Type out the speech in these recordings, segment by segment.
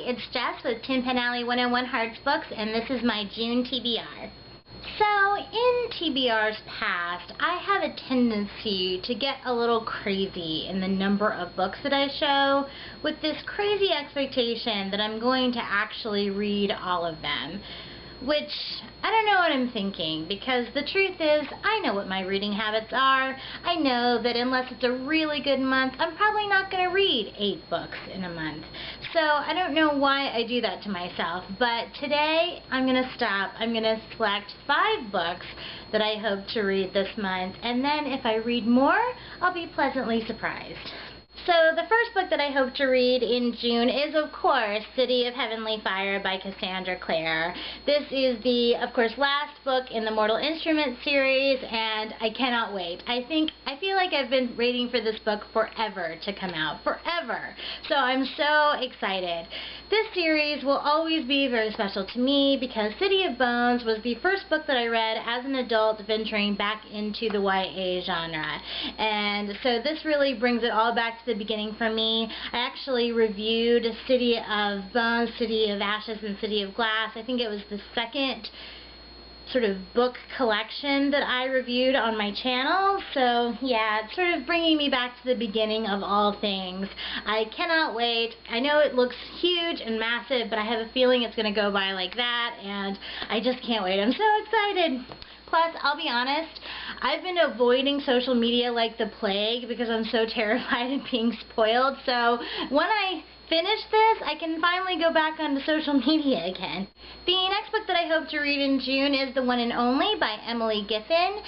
it's Jess with Tin Pen Alley 101 Hearts Books, and this is my June TBR. So, in TBR's past, I have a tendency to get a little crazy in the number of books that I show, with this crazy expectation that I'm going to actually read all of them. Which, I don't know what I'm thinking, because the truth is, I know what my reading habits are. I know that unless it's a really good month, I'm probably not going to read 8 books in a month. So, I don't know why I do that to myself, but today, I'm going to stop. I'm going to select 5 books that I hope to read this month, and then if I read more, I'll be pleasantly surprised. So the first book that I hope to read in June is, of course, City of Heavenly Fire by Cassandra Clare. This is the, of course, last book in the Mortal Instruments series, and I cannot wait. I feel like I've been waiting for this book forever to come out. Forever! So I'm so excited. This series will always be very special to me because City of Bones was the first book that I read as an adult venturing back into the YA genre. And so this really brings it all back to the beginning for me. I actually reviewed City of Bones, City of Ashes, and City of Glass. I think it was the second sort of book collection that I reviewed on my channel. So yeah, it's sort of bringing me back to the beginning of all things. I cannot wait. I know it looks huge and massive, but I have a feeling it's going to go by like that, and I just can't wait. I'm so excited. Plus, I'll be honest, I've been avoiding social media like the plague because I'm so terrified of being spoiled. So when I finish this, I can finally go back onto social media again. The next book that I hope to read in June is The One and Only by Emily Giffin.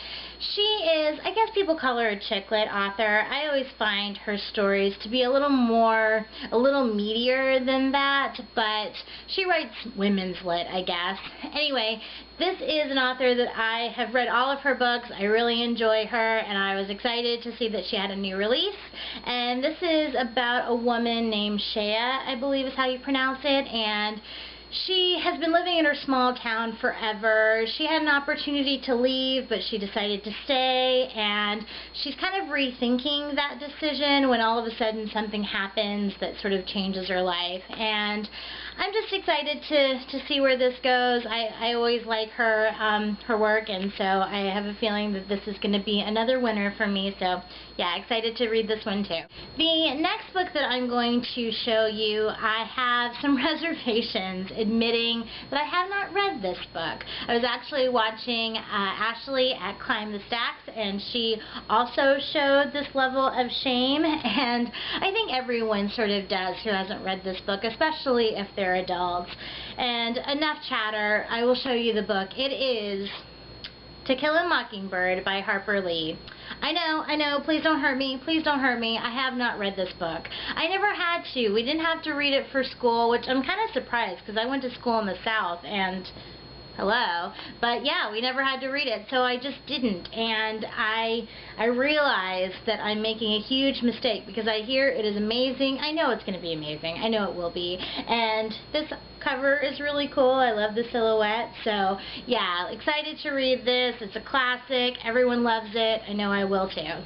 She is, I guess people call her a chick lit author. I always find her stories to be a little meatier than that, but she writes women's lit, I guess. Anyway, this is an author that I have read all of her books. I really enjoy her, and I was excited to see that she had a new release. And this is about a woman named Shea, I believe is how you pronounce it, and she has been living in her small town forever. She had an opportunity to leave, but she decided to stay, and she's kind of rethinking that decision when all of a sudden something happens that sort of changes her life. And I'm just excited to see where this goes. I always like her work, and so I have a feeling that this is going to be another winner for me. So yeah, excited to read this one too. The next book that I'm going to show you, I have some reservations admitting that I have not read this book. I was actually watching Ashley at Climb the Stacks, and she also showed this level of shame, and I think everyone sort of does who hasn't read this book, especially if they're adults. And enough chatter, I will show you the book. It is To Kill a Mockingbird by Harper Lee. I know, please don't hurt me, please don't hurt me. I have not read this book. I never had to. We didn't have to read it for school, which I'm kind of surprised because I went to school in the South, and hello. But yeah, we never had to read it, so I just didn't. And I realized that I'm making a huge mistake because I hear it is amazing. I know it's going to be amazing. I know it will be. And this cover is really cool. I love the silhouette. So yeah, excited to read this. It's a classic. Everyone loves it. I know I will too.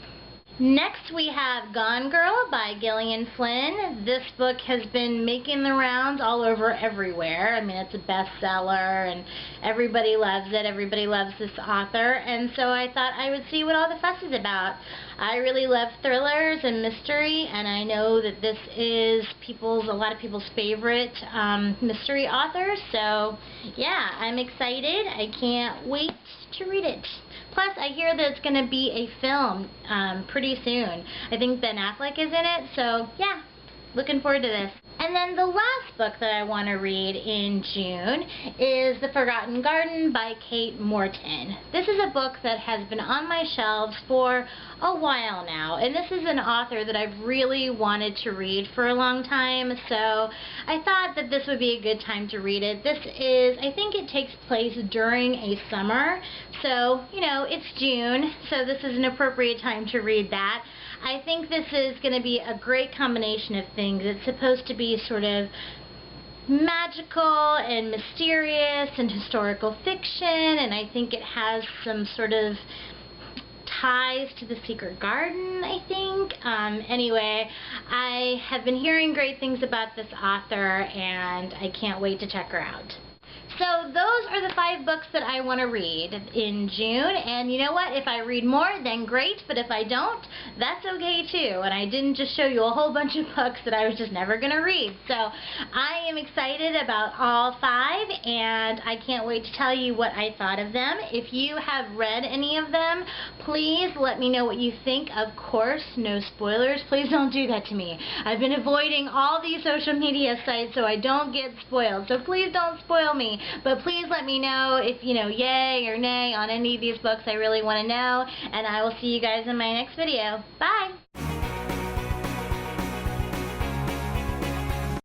Next we have Gone Girl by Gillian Flynn. This book has been making the rounds all over everywhere. I mean, it's a bestseller and everybody loves it. Everybody loves this author, and so I thought I would see what all the fuss is about. I really love thrillers and mystery, and I know that this is a lot of people's favorite mystery author, so yeah, I'm excited. I can't wait to read it. Plus, I hear that it's going to be a film pretty soon. I think Ben Affleck is in it, so yeah, looking forward to this. And then the last book that I want to read in June is The Forgotten Garden by Kate Morton. This is a book that has been on my shelves for a while now, and this is an author that I've really wanted to read for a long time, so I thought that this would be a good time to read it. This is, I think it takes place during a summer, so, you know, it's June, so this is an appropriate time to read that. I think this is going to be a great combination of things. It's supposed to be sort of magical and mysterious and historical fiction, and I think it has some sort of Ties to the Secret Garden, I think. Anyway, I have been hearing great things about this author, and I can't wait to check her out. So those are the 5 books that I want to read in June, and you know what, if I read more, then great, but if I don't, that's okay too, and I didn't just show you a whole bunch of books that I was just never going to read. So I am excited about all 5, and I can't wait to tell you what I thought of them. If you have read any of them, please let me know what you think. Of course, no spoilers. Please don't do that to me. I've been avoiding all these social media sites so I don't get spoiled, so please don't spoil me. But please let me know if, you know, yay or nay on any of these books. I really want to know. And I will see you guys in my next video. Bye!